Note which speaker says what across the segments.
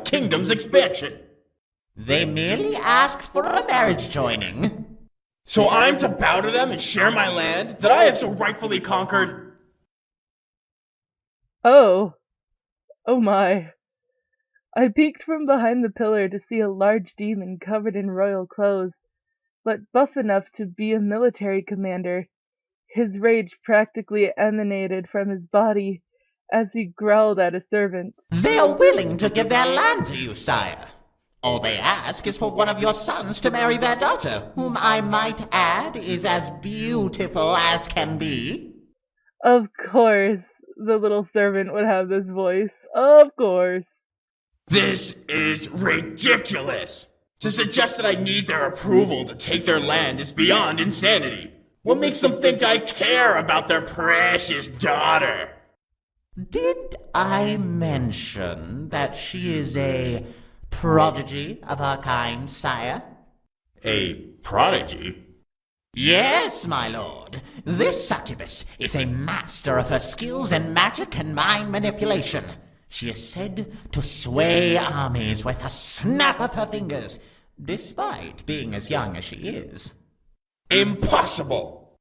Speaker 1: kingdom's expansion.
Speaker 2: They merely asked for a marriage joining.
Speaker 1: So I'm to bow to them and share my land that I have so rightfully conquered?
Speaker 3: Oh. Oh my. I peeked from behind the pillar to see a large demon covered in royal clothes, but buff enough to be a military commander. His rage practically emanated from his body as he growled at a servant.
Speaker 2: They are willing to give their land to you, sire. All they ask is for one of your sons to marry their daughter, whom I might add is as beautiful as can be.
Speaker 3: Of course, the little servant would have this voice. Of course.
Speaker 1: This is ridiculous! To suggest that I need their approval to take their land is beyond insanity. What makes them think I care about their precious daughter?
Speaker 2: Did I mention that she is a prodigy of her kind, sire?
Speaker 1: A prodigy?
Speaker 2: Yes, my lord. This succubus is a master of her skills in magic and mind manipulation. She is said to sway armies with a snap of her fingers, despite being as young as she is.
Speaker 1: Impossible!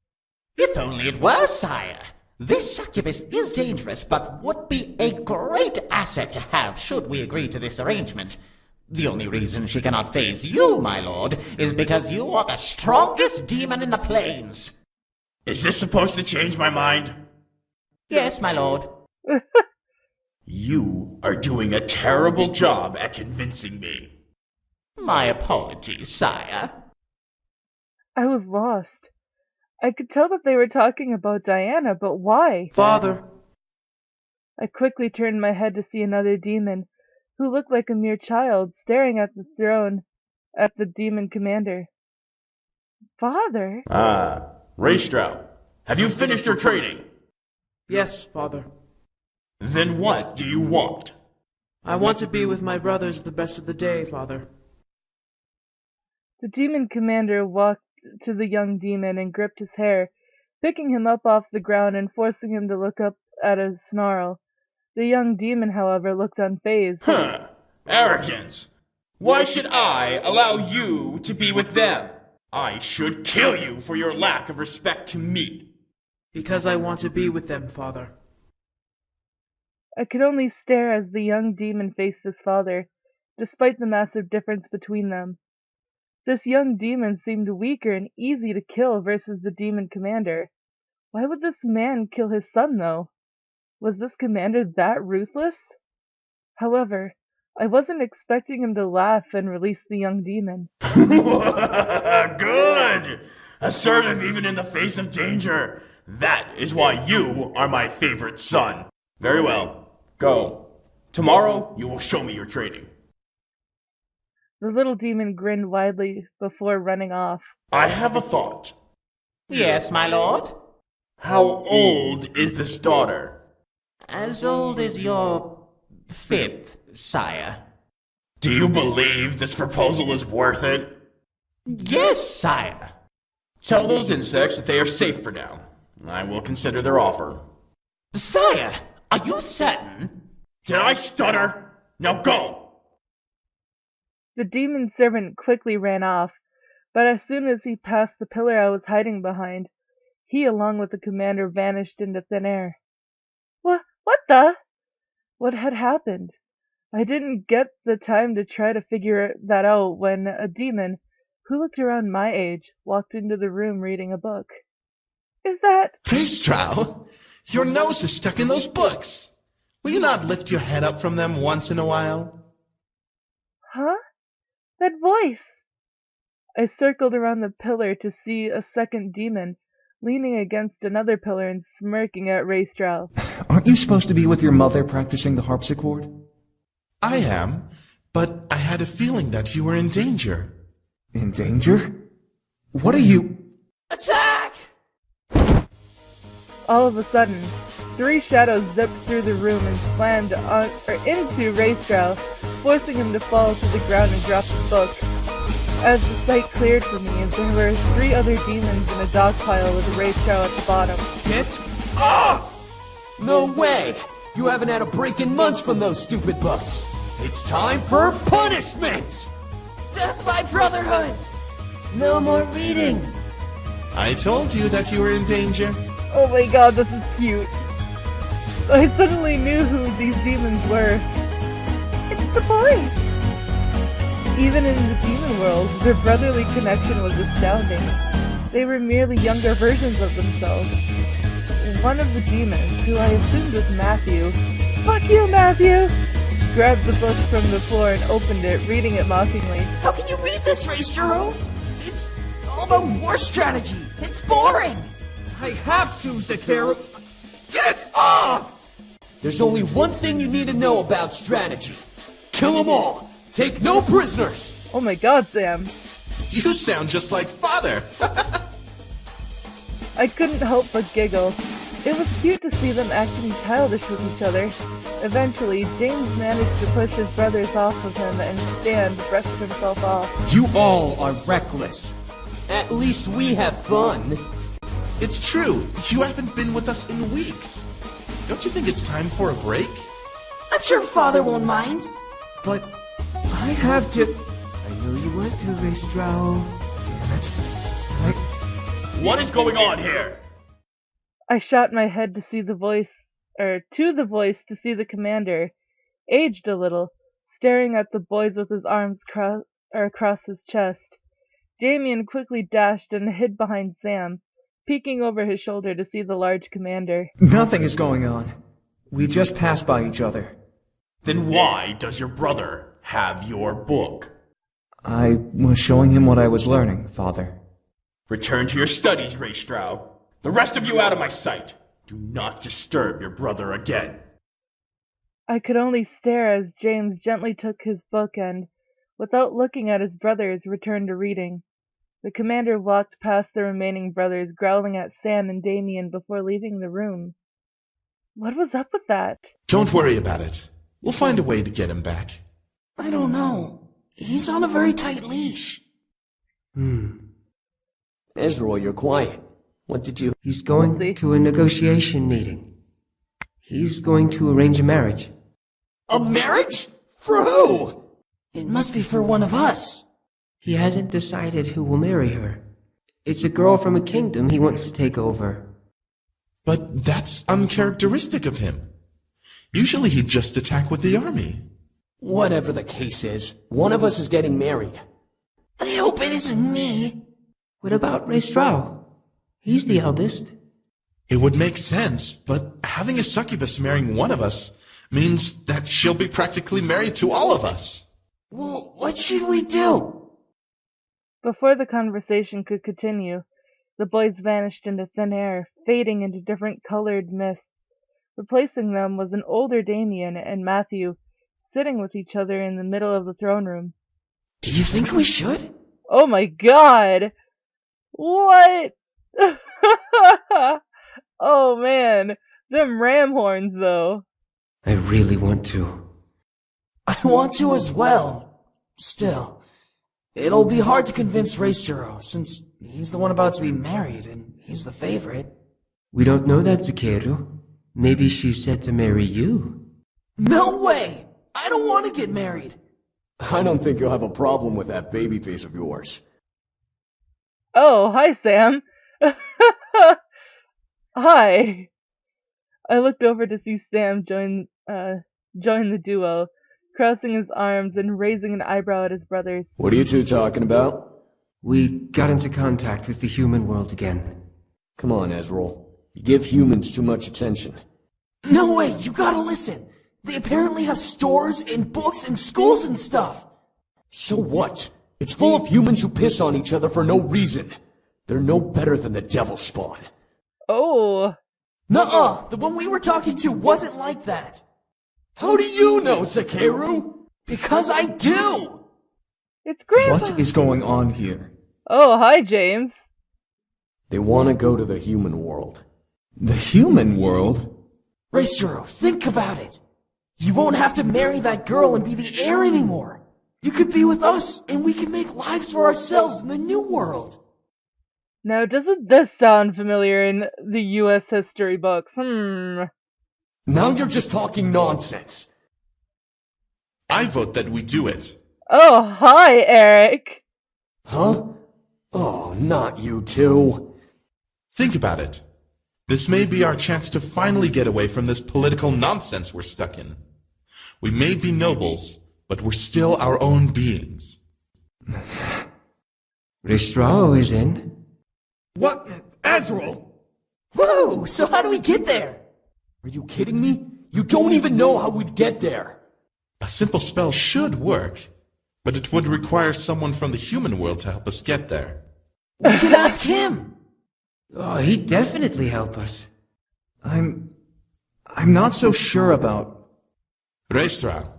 Speaker 2: If only it were, sire. This succubus is dangerous, but would be a great asset to have should we agree to this arrangement. The only reason she cannot face you, my lord, is because you are the strongest demon in the plains.
Speaker 1: Is this supposed to change my mind?
Speaker 2: Yes, my lord.
Speaker 1: You are doing a terrible job at convincing me.
Speaker 2: My apologies, sire.
Speaker 3: I was lost. I could tell that they were talking about Diana, but why?
Speaker 4: Father.
Speaker 3: I quickly turned my head to see another demon, who looked like a mere child, staring at the throne, at the demon commander. Father?
Speaker 1: Ah, Raystrow, have you finished your training?
Speaker 4: Yes, Father.
Speaker 1: Then what do you want?
Speaker 4: I want to be with my brothers the best of the day, Father.
Speaker 3: The demon commander walked to the young demon and gripped his hair, picking him up off the ground and forcing him to look up at a snarl. The young demon, however, looked unfazed.
Speaker 1: Huh, arrogance. Why should I allow you to be with them? I should kill you for your lack of respect to me.
Speaker 4: Because I want to be with them, Father.
Speaker 3: I could only stare as the young demon faced his father, despite the massive difference between them. This young demon seemed weaker and easy to kill versus the demon commander. Why would this man kill his son, though? Was this commander that ruthless? However, I wasn't expecting him to laugh and release the young demon.
Speaker 1: Good! Assertive even in the face of danger. That is why you are my favorite son. Very well. Go. Tomorrow, you will show me your training.
Speaker 3: The little demon grinned widely before running off.
Speaker 1: I have a thought.
Speaker 2: Yes, my lord?
Speaker 1: How old is this daughter?
Speaker 2: As old as your 5th, sire.
Speaker 1: Do you believe this proposal is worth it?
Speaker 2: Yes, sire.
Speaker 1: Tell those insects that they are safe for now. I will consider their offer.
Speaker 2: Sire, are you certain?
Speaker 1: Did I stutter? Now go!
Speaker 3: The demon servant quickly ran off, but as soon as he passed the pillar I was hiding behind, he, along with the commander, vanished into thin air. What the? What had happened? I didn't get the time to try to figure that out when a demon, who looked around my age, walked into the room reading a book. Is that...
Speaker 5: Raystrow, your nose is stuck in those books. Will you not lift your head up from them once in a while?
Speaker 3: Huh? That voice! I circled around the pillar to see a second demon, leaning against another pillar and smirking at Raystrow.
Speaker 6: Aren't you supposed to be with your mother practicing the harpsichord?
Speaker 5: I am, but I had a feeling that you were in danger.
Speaker 6: In danger? What are you...
Speaker 2: Attack!
Speaker 3: All of a sudden, 3 shadows zipped through the room and slammed into Raystrow, forcing him to fall to the ground and drop his book. As the sight cleared for me, there were 3 other demons in a dog pile with Raystrow at the bottom.
Speaker 7: Get up! No way! You haven't had a break in months from those stupid books. It's time for punishment!
Speaker 8: Death by brotherhood! No more reading!
Speaker 5: I told you that you were in danger.
Speaker 3: Oh my god, this is cute. I suddenly knew who these demons were. It's the boys! Even in the demon world, their brotherly connection was astounding. They were merely younger versions of themselves. One of the demons, who I assumed was Matthew, fuck you, Matthew! Grabbed the book from the floor and opened it, reading it mockingly.
Speaker 8: How can you read this, Raistero? It's all about war strategy. It's boring!
Speaker 7: I have to, Sekeru! Get off! There's only one thing you need to know about strategy. Kill them all! Take no prisoners!
Speaker 3: Oh my god, Sam.
Speaker 5: You sound just like father.
Speaker 3: I couldn't help but giggle. It was cute to see them acting childish with each other. Eventually, James managed to push his brothers off of him and Stan brushed himself off.
Speaker 6: You all are reckless.
Speaker 7: At least we have fun.
Speaker 5: It's true. You haven't been with us in weeks. Don't you think it's time for a break?
Speaker 8: I'm sure Father won't mind.
Speaker 6: But I have to...
Speaker 4: I know you want to, Raistero.
Speaker 6: Damn it.
Speaker 1: What is going on here?
Speaker 3: I shot my head to see the voice to see the commander, aged a little, staring at the boys with his arms across his chest. Damien quickly dashed and hid behind Sam, peeking over his shoulder to see the large commander.
Speaker 6: Nothing is going on. We just passed by each other.
Speaker 1: Then why does your brother have your book?
Speaker 6: I was showing him what I was learning, Father.
Speaker 1: Return to your studies, Raistero. The rest of you out of my sight. Do not disturb your brother again.
Speaker 3: I could only stare as James gently took his book and, without looking at his brothers, returned to reading. The commander walked past the remaining brothers, growling at Sam and Damien before leaving the room. What was up with that?
Speaker 5: Don't worry about it. We'll find a way to get him back.
Speaker 8: I don't know. He's on a very tight leash.
Speaker 7: Ezra, you're quiet. What did you...
Speaker 4: He's going to a negotiation meeting. He's going to arrange a marriage.
Speaker 7: A marriage? For who?
Speaker 8: It must be for one of us.
Speaker 4: He hasn't decided who will marry her. It's a girl from a kingdom he wants to take over.
Speaker 5: But that's uncharacteristic of him. Usually he'd just attack with the army.
Speaker 7: Whatever the case is, one of us is getting married.
Speaker 8: I hope it isn't me.
Speaker 4: What about Raistero? He's the eldest.
Speaker 5: It would make sense, but having a succubus marrying one of us means that she'll be practically married to all of us.
Speaker 8: Well, what should we do?
Speaker 3: Before the conversation could continue, the boys vanished into thin air, fading into different colored mists. Replacing them was an older Damien and Matthew, sitting with each other in the middle of the throne room.
Speaker 8: Do you think we should?
Speaker 3: Oh my god! What? Oh man, them ram horns though.
Speaker 4: I really want to.
Speaker 8: I want to as well. Still, it'll be hard to convince Raistero, since he's the one about to be married and he's the favorite.
Speaker 4: We don't know that, Sekeru. Maybe she's set to marry you.
Speaker 8: No way! I don't want to get married.
Speaker 7: I don't think you'll have a problem with that baby face of yours.
Speaker 3: Oh, hi Sam. Hi. I looked over to see Sam join the duo, crossing his arms and raising an eyebrow at his brothers.
Speaker 7: What are you two talking about?
Speaker 4: We got into contact with the human world again.
Speaker 7: Come on, Ezra. You give humans too much attention.
Speaker 8: No way, you gotta listen. They apparently have stores and books and schools and stuff.
Speaker 7: So what? It's full of humans who piss on each other for no reason. They're no better than the devil spawn.
Speaker 3: Oh.
Speaker 8: Nuh-uh, the one we were talking to wasn't like that.
Speaker 7: How do you know, Sekeru?
Speaker 8: Because I do!
Speaker 3: It's Grandpa!
Speaker 6: What is going on here?
Speaker 3: Oh, hi James.
Speaker 7: They want to go to the human world.
Speaker 6: The human world?
Speaker 8: Raistero, think about it. You won't have to marry that girl and be the heir anymore. You could be with us, and we can make lives for ourselves in the new world.
Speaker 3: Now, doesn't this sound familiar in the U.S. history books?
Speaker 7: Now you're just talking nonsense.
Speaker 5: I vote that we do it.
Speaker 3: Oh, hi, Eric.
Speaker 7: Huh? Oh, not you two.
Speaker 5: Think about it. This may be our chance to finally get away from this political nonsense we're stuck in. We may be nobles, but we're still our own beings.
Speaker 4: Ristrao is in.
Speaker 7: What? Azrael? Whoa! So how do we get there? Are you kidding me? You don't even know how we'd get there.
Speaker 5: A simple spell should work, but it would require someone from the human world to help us get there.
Speaker 7: We can ask him.
Speaker 4: Oh, he'd definitely help us.
Speaker 6: I'm not so sure about...
Speaker 5: Reistra,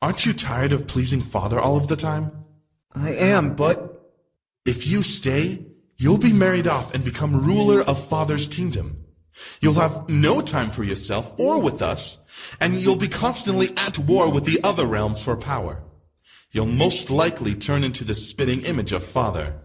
Speaker 5: aren't you tired of pleasing Father all of the time?
Speaker 6: I am, but...
Speaker 5: If you stay, you'll be married off and become ruler of Father's kingdom. You'll have no time for yourself or with us, and you'll be constantly at war with the other realms for power. You'll most likely turn into the spitting image of Father.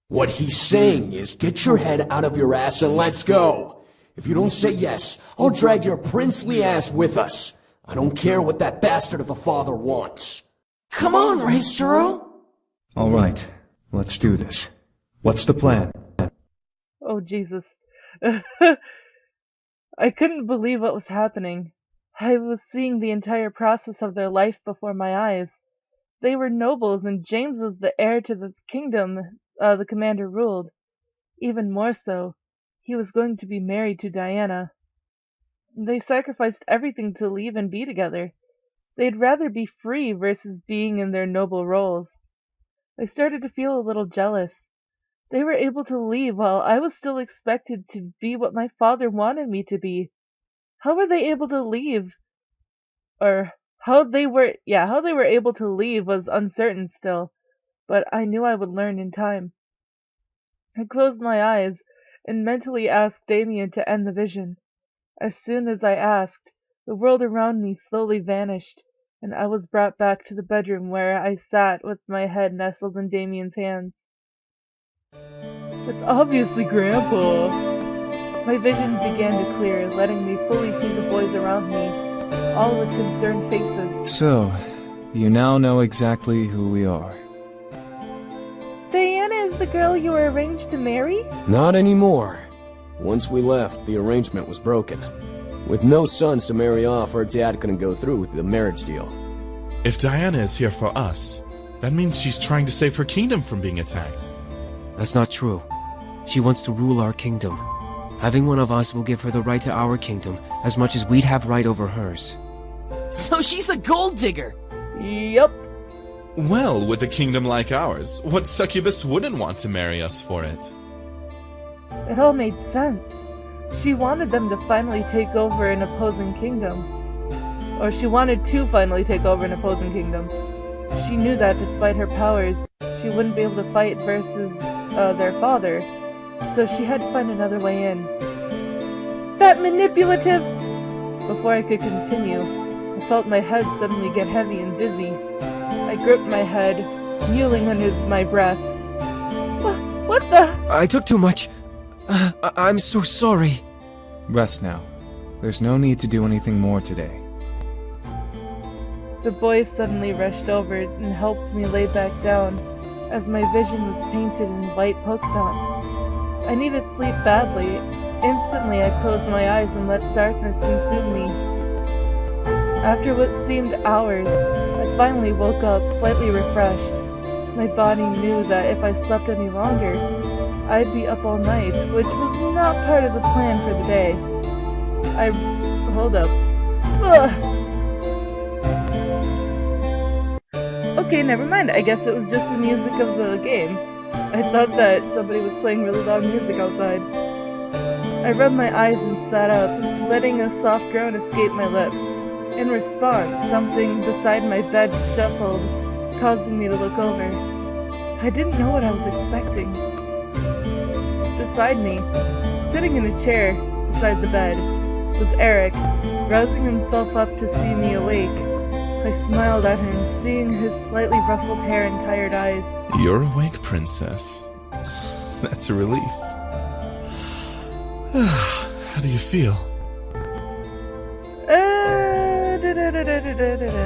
Speaker 7: What he's saying is, get your head out of your ass and let's go. If you don't say yes, I'll drag your princely ass with us. I don't care what that bastard of a father wants. Come on, Raistero.
Speaker 6: All right, let's do this. What's the plan?
Speaker 3: Oh, Jesus. I couldn't believe what was happening. I was seeing the entire process of their life before my eyes. They were nobles, and James was the heir to the kingdom the commander ruled. Even more so, he was going to be married to Diana. They sacrificed everything to leave and be together. They'd rather be free versus being in their noble roles. I started to feel a little jealous. They were able to leave while I was still expected to be what my father wanted me to be. How were they able to leave? Or how they were able to leave was uncertain still, but I knew I would learn in time. I closed my eyes and mentally asked Damien to end the vision. As soon as I asked, the world around me slowly vanished, and I was brought back to the bedroom where I sat with my head nestled in Damien's hands. It's obviously Grandpa. My vision began to clear, letting me fully see the boys around me, all with concerned faces.
Speaker 6: So, you now know exactly who we are.
Speaker 3: Diana is the girl you were arranged to marry?
Speaker 7: Not anymore. Once we left, the arrangement was broken. With no sons to marry off, her dad couldn't go through with the marriage deal.
Speaker 5: If Diana is here for us, that means she's trying to save her kingdom from being attacked.
Speaker 4: That's not true. She wants to rule our kingdom. Having one of us will give her the right to our kingdom, as much as we'd have right over hers.
Speaker 8: So she's a gold digger.
Speaker 3: Yup.
Speaker 5: Well, with a kingdom like ours, what succubus wouldn't want to marry us for it?
Speaker 3: It all made sense. She wanted them to finally take over an opposing kingdom. Or she wanted to finally take over an opposing kingdom. She knew that despite her powers, she wouldn't be able to fight versus their father. So she had to find another way in. That manipulative! Before I could continue, I felt my head suddenly get heavy and dizzy. I gripped my head, mewling under my breath. What the?
Speaker 4: I took too much. I'm so sorry.
Speaker 6: Rest now. There's no need to do anything more today.
Speaker 3: The boys suddenly rushed over and helped me lay back down, as my vision was painted in white polka dots. I needed sleep badly. Instantly I closed my eyes and let darkness consume me. After what seemed hours, I finally woke up, slightly refreshed. My body knew that if I slept any longer, I'd be up all night, which was not part of the plan for the day. Hold up. Ugh. Okay, never mind. I guess it was just the music of the game. I thought that somebody was playing really loud music outside. I rubbed my eyes and sat up, letting a soft groan escape my lips. In response, something beside my bed shuffled, causing me to look over. I didn't know what I was expecting. Beside me, sitting in a chair beside the bed, was Eric, rousing himself up to see me awake. I smiled at him, seeing his slightly ruffled hair and tired eyes.
Speaker 5: You're awake, princess. That's a relief. How do you feel?
Speaker 3: Da-da-da-da-da.